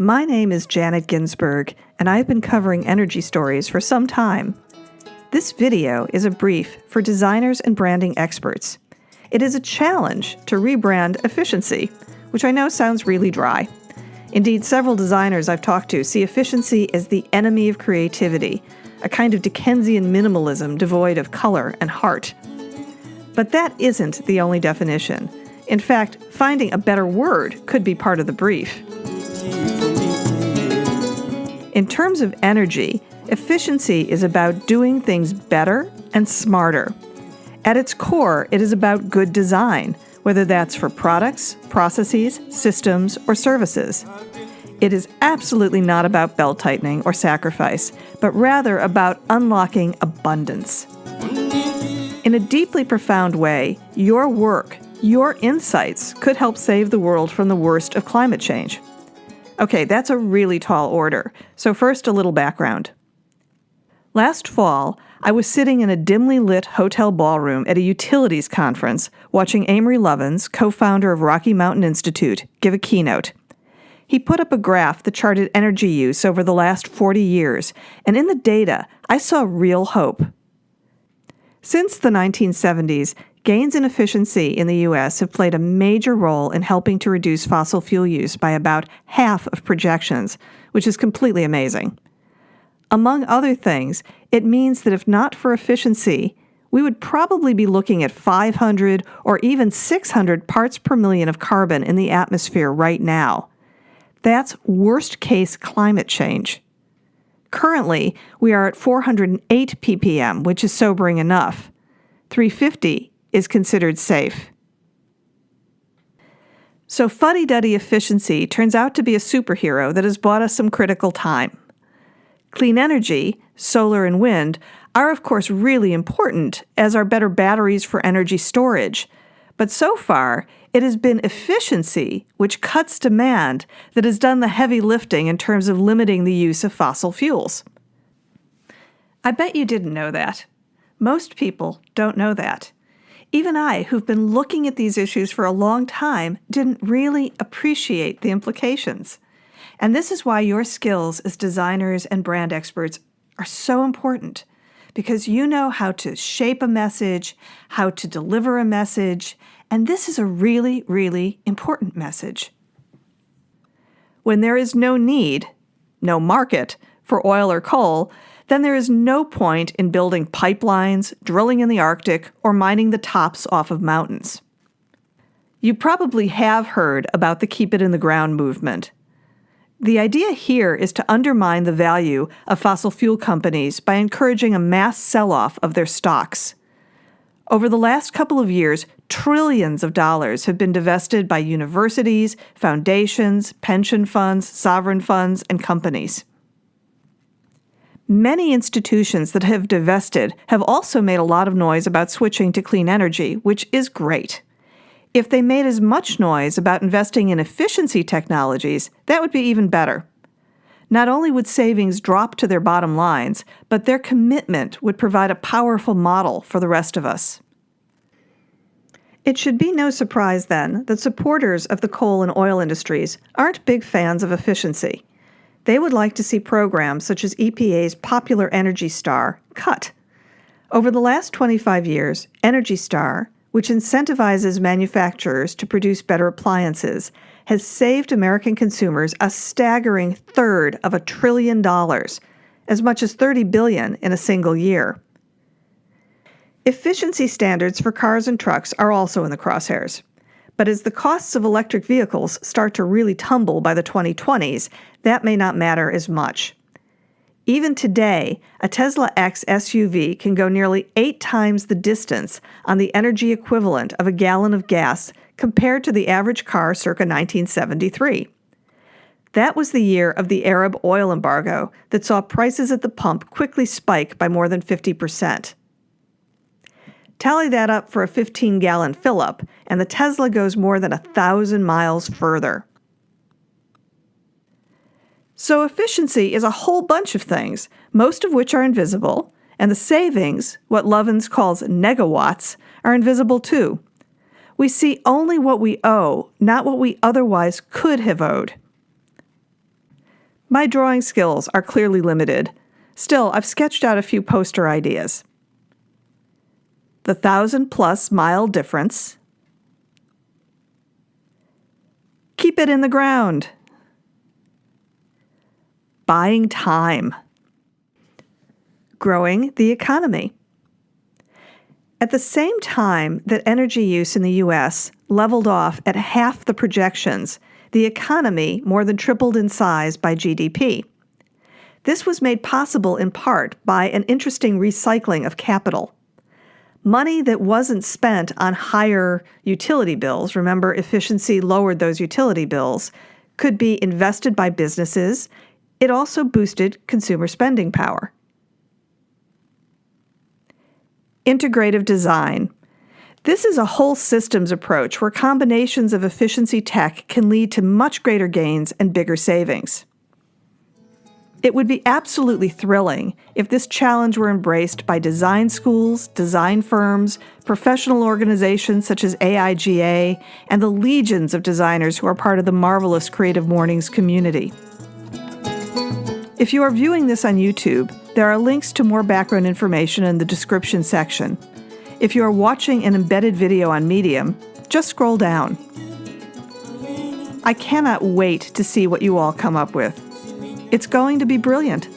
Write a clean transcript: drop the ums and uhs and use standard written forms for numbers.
My name is Janet Ginsburg, and I've been covering energy stories for some time. This video is a brief for designers and branding experts. It is a challenge to rebrand efficiency, which I know sounds really dry. Indeed, several designers I've talked to see efficiency as the enemy of creativity, a kind of Dickensian minimalism devoid of color and heart. But that isn't the only definition. In fact, finding a better word could be part of the brief. In terms of energy, efficiency is about doing things better and smarter. At its core, it is about good design, whether that's for products, processes, systems, or services. It is absolutely not about belt-tightening or sacrifice, but rather about unlocking abundance. In a deeply profound way, your work, your insights could help save the world from the worst of climate change. Okay, that's a really tall order, so first a little background. Last fall, I was sitting in a dimly lit hotel ballroom at a utilities conference watching Amory Lovins, co-founder of Rocky Mountain Institute, give a keynote. He put up a graph that charted energy use over the last 40 years, and in the data, I saw real hope. Since the 1970s, gains in efficiency in the U.S. have played a major role in helping to reduce fossil fuel use by about half of projections, which is completely amazing. Among other things, it means that if not for efficiency, we would probably be looking at 500 or even 600 parts per million of carbon in the atmosphere right now. That's worst-case climate change. Currently, we are at 408 ppm, which is sobering enough. 350 is considered safe. So fuddy-duddy efficiency turns out to be a superhero that has bought us some critical time. Clean energy, solar and wind, are of course really important, as are better batteries for energy storage. But so far, it has been efficiency, which cuts demand, that has done the heavy lifting in terms of limiting the use of fossil fuels. I bet you didn't know that. Most people don't know that. Even I, who've been looking at these issues for a long time, didn't really appreciate the implications. And this is why your skills as designers and brand experts are so important, because you know how to shape a message, how to deliver a message, and this is a really, really important message. When there is no need, no market, for oil or coal, then there is no point in building pipelines, drilling in the Arctic, or mining the tops off of mountains. You probably have heard about the Keep It in the Ground movement. The idea here is to undermine the value of fossil fuel companies by encouraging a mass sell-off of their stocks. Over the last couple of years, trillions of dollars have been divested by universities, foundations, pension funds, sovereign funds, and companies. Many institutions that have divested have also made a lot of noise about switching to clean energy, which is great. If they made as much noise about investing in efficiency technologies, that would be even better. Not only would savings drop to their bottom lines, but their commitment would provide a powerful model for the rest of us. It should be no surprise, then, that supporters of the coal and oil industries aren't big fans of efficiency. They would like to see programs such as EPA's Popular Energy Star cut. Over the last 25 years, Energy Star, which incentivizes manufacturers to produce better appliances, has saved American consumers a staggering third of $1 trillion, as much as $30 billion in a single year. Efficiency standards for cars and trucks are also in the crosshairs. But as the costs of electric vehicles start to really tumble by the 2020s, that may not matter as much. Even today, a Tesla X SUV can go nearly 8 times the distance on the energy equivalent of a gallon of gas compared to the average car circa 1973. That was the year of the Arab oil embargo that saw prices at the pump quickly spike by more than 50%. Tally that up for a 15-gallon fill-up, and the Tesla goes more than 1,000 miles further. So efficiency is a whole bunch of things, most of which are invisible, and the savings, what Lovins calls negawatts, are invisible too. We see only what we owe, not what we otherwise could have owed. My drawing skills are clearly limited. Still, I've sketched out a few poster ideas. The 1,000+ mile difference. Keep it in the ground. Buying time. Growing the economy. At the same time that energy use in the U.S. leveled off at half the projections, the economy more than tripled in size by GDP. This was made possible in part by an interesting recycling of capital. Money that wasn't spent on higher utility bills, remember efficiency lowered those utility bills, could be invested by businesses. It also boosted consumer spending power. Integrative design. This is a whole systems approach where combinations of efficiency tech can lead to much greater gains and bigger savings. It would be absolutely thrilling if this challenge were embraced by design schools, design firms, professional organizations such as AIGA, and the legions of designers who are part of the marvelous Creative Mornings community. If you are viewing this on YouTube, there are links to more background information in the description section. If you are watching an embedded video on Medium, just scroll down. I cannot wait to see what you all come up with. It's going to be brilliant.